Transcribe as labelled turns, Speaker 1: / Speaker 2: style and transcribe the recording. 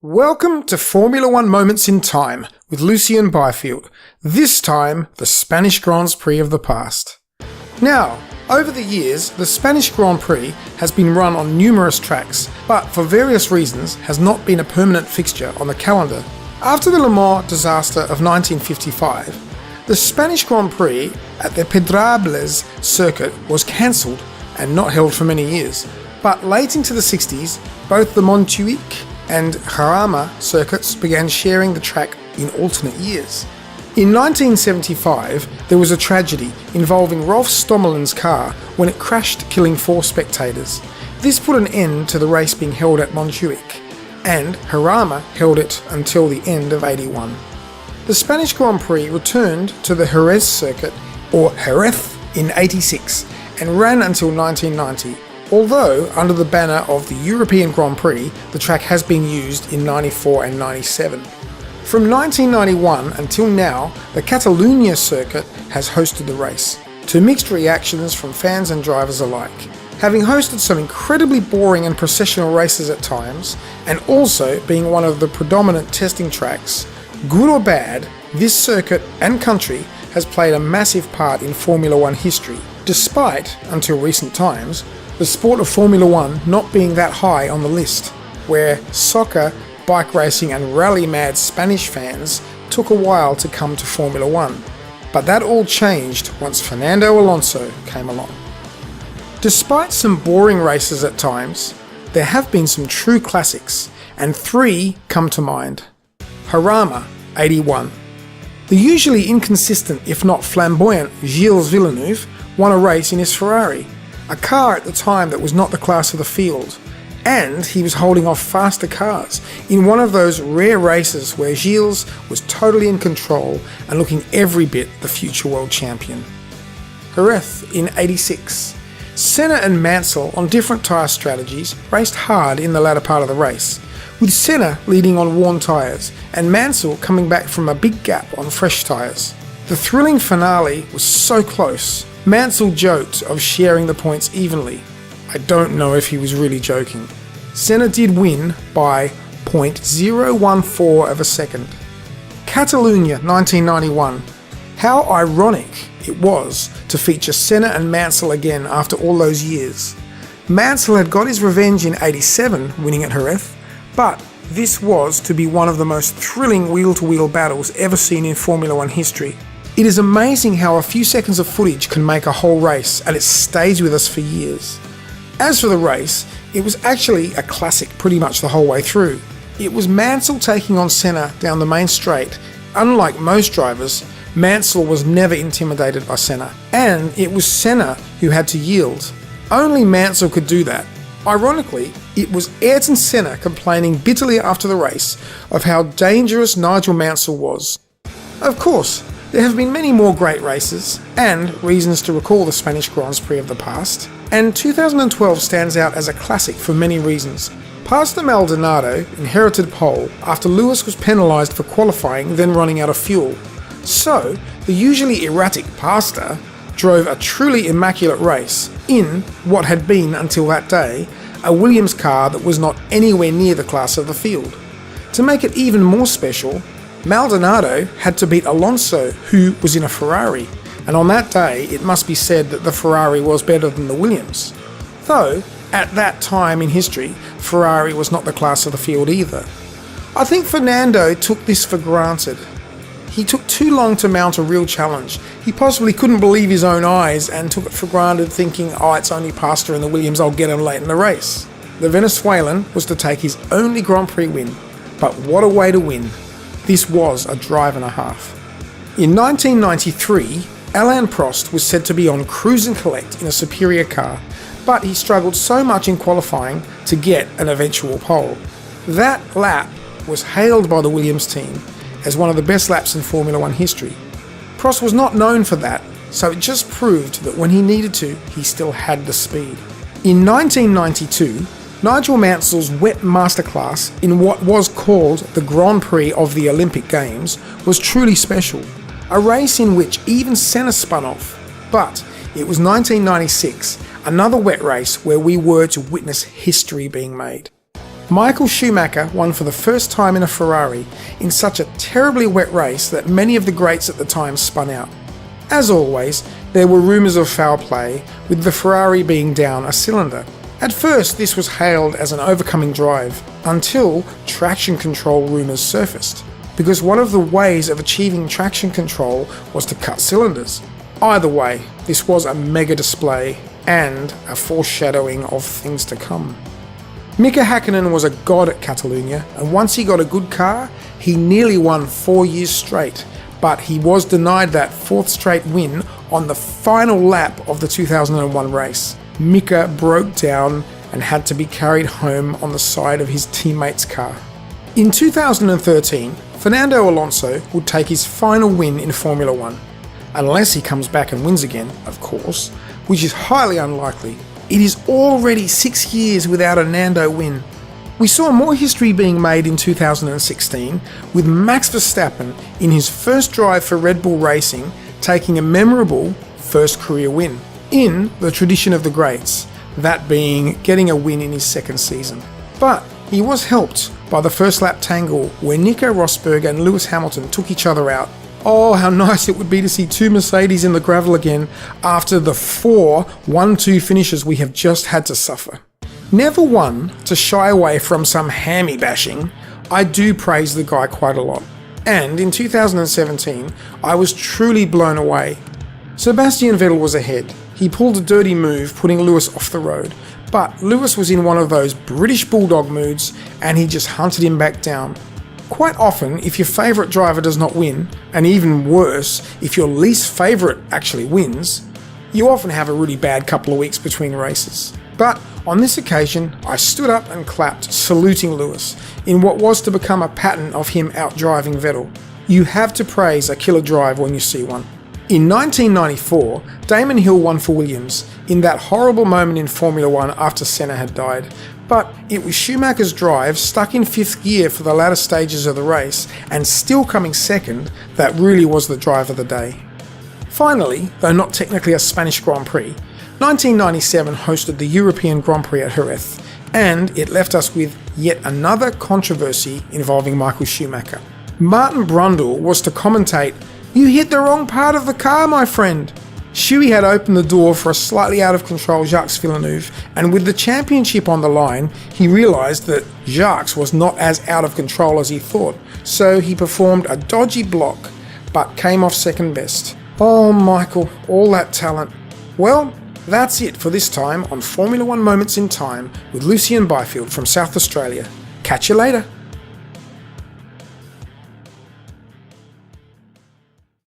Speaker 1: Welcome to Formula One Moments in Time with Lucien Byfield, this time the Spanish Grand Prix of the past. Now, over the years, the Spanish Grand Prix has been run on numerous tracks, but for various reasons has not been a permanent fixture on the calendar. After the Le Mans disaster of 1955, the Spanish Grand Prix at the Pedralbes circuit was cancelled and not held for many years. But late into the 60s, both the Montjuic and Jarama circuits began sharing the track in alternate years. In 1975, there was a tragedy involving Rolf Stommelin's car when it crashed, killing 4 spectators. This put an end to the race being held at Montjuic, and Jarama held it until the end of '81. The Spanish Grand Prix returned to the Jerez circuit, or Jerez, in '86 and ran until 1990. Although, under the banner of the European Grand Prix, the track has been used in '94 and '97. From 1991 until now, the Catalunya circuit has hosted the race, to mixed reactions from fans and drivers alike. Having hosted some incredibly boring and processional races at times, and also being one of the predominant testing tracks, good or bad, this circuit and country has played a massive part in Formula One history, despite, until recent times, the sport of Formula One not being that high on the list, where soccer, bike racing and rally-mad Spanish fans took a while to come to Formula One. But that all changed once Fernando Alonso came along. Despite some boring races at times, there have been some true classics, and 3 come to mind. Jarama, '81. The usually inconsistent, if not flamboyant, Gilles Villeneuve won a race in his Ferrari, a car at the time that was not the class of the field, and he was holding off faster cars in one of those rare races where Gilles was totally in control and looking every bit the future world champion. Jerez in '86. Senna and Mansell, on different tyre strategies, raced hard in the latter part of the race, with Senna leading on worn tyres and Mansell coming back from a big gap on fresh tyres. The thrilling finale was so close. Mansell joked of sharing the points evenly. I don't know if he was really joking. Senna did win by 0.014 of a second. Catalunya 1991. How ironic it was to feature Senna and Mansell again after all those years. Mansell had got his revenge in '87, winning at Jerez, but this was to be one of the most thrilling wheel-to-wheel battles ever seen in Formula One history. It is amazing how a few seconds of footage can make a whole race, and it stays with us for years. As for the race, it was actually a classic pretty much the whole way through. It was Mansell taking on Senna down the main straight. Unlike most drivers, Mansell was never intimidated by Senna, and it was Senna who had to yield. Only Mansell could do that. Ironically, it was Ayrton Senna complaining bitterly after the race of how dangerous Nigel Mansell was. Of course, there have been many more great races, and reasons to recall the Spanish Grand Prix of the past, and 2012 stands out as a classic for many reasons. Pastor Maldonado inherited pole after Lewis was penalised for qualifying, then running out of fuel. So, the usually erratic Pastor drove a truly immaculate race in what had been, until that day, a Williams car that was not anywhere near the class of the field. To make it even more special, Maldonado had to beat Alonso, who was in a Ferrari, and on that day it must be said that the Ferrari was better than the Williams. Though, at that time in history, Ferrari was not the class of the field either. I think Fernando took this for granted. He took too long to mount a real challenge. He possibly couldn't believe his own eyes and took it for granted, thinking, it's only Pastor and the Williams, I'll get him late in the race. The Venezuelan was to take his only Grand Prix win, but what a way to win. This was a drive and a half. In 1993, Alain Prost was said to be on cruise and collect in a superior car, but he struggled so much in qualifying to get an eventual pole. That lap was hailed by the Williams team as one of the best laps in Formula One history. Prost was not known for that, so it just proved that when he needed to, he still had the speed. In 1992, Nigel Mansell's wet masterclass in what was called the Grand Prix of the Olympic Games was truly special, a race in which even Senna spun off. But it was 1996, another wet race where we were to witness history being made. Michael Schumacher won for the first time in a Ferrari in such a terribly wet race that many of the greats at the time spun out. As always, there were rumours of foul play, with the Ferrari being down a cylinder. At first, this was hailed as an overcoming drive, until traction control rumours surfaced, because one of the ways of achieving traction control was to cut cylinders. Either way, this was a mega display and a foreshadowing of things to come. Mika Hakkinen was a god at Catalunya, and once he got a good car, he nearly won 4 years straight, but he was denied that 4th straight win on the final lap of the 2001 race. Mika broke down and had to be carried home on the side of his teammate's car. In 2013, Fernando Alonso would take his final win in Formula 1, unless he comes back and wins again, of course, which is highly unlikely. It is already 6 years without a Nando win. We saw more history being made in 2016, with Max Verstappen in his first drive for Red Bull Racing taking a memorable first career win, in the tradition of the greats, that being getting a win in his second season. But he was helped by the first lap tangle where Nico Rosberg and Lewis Hamilton took each other out. Oh, how nice it would be to see two Mercedes in the gravel again after the 4 1-2 finishes we have just had to suffer. Never one to shy away from some hammy bashing, I do praise the guy quite a lot. And in 2017, I was truly blown away. Sebastian Vettel was ahead. He pulled a dirty move, putting Lewis off the road. But Lewis was in one of those British bulldog moods, and he just hunted him back down. Quite often, if your favourite driver does not win, and even worse, if your least favourite actually wins, you often have a really bad couple of weeks between races. But on this occasion, I stood up and clapped, saluting Lewis, in what was to become a pattern of him outdriving Vettel. You have to praise a killer drive when you see one. In 1994, Damon Hill won for Williams in that horrible moment in Formula 1 after Senna had died. But it was Schumacher's drive, stuck in 5th gear for the latter stages of the race and still coming second, that really was the drive of the day. Finally, though not technically a Spanish Grand Prix, 1997 hosted the European Grand Prix at Jerez, and it left us with yet another controversy involving Michael Schumacher. Martin Brundle was to commentate, "You hit the wrong part of the car, my friend." Shuey had opened the door for a slightly out of control Jacques Villeneuve, and with the championship on the line, he realised that Jacques was not as out of control as he thought, so he performed a dodgy block, but came off second best. Oh Michael, all that talent. Well, that's it for this time on Formula 1 Moments in Time with Lucy and Byfield from South Australia. Catch you later.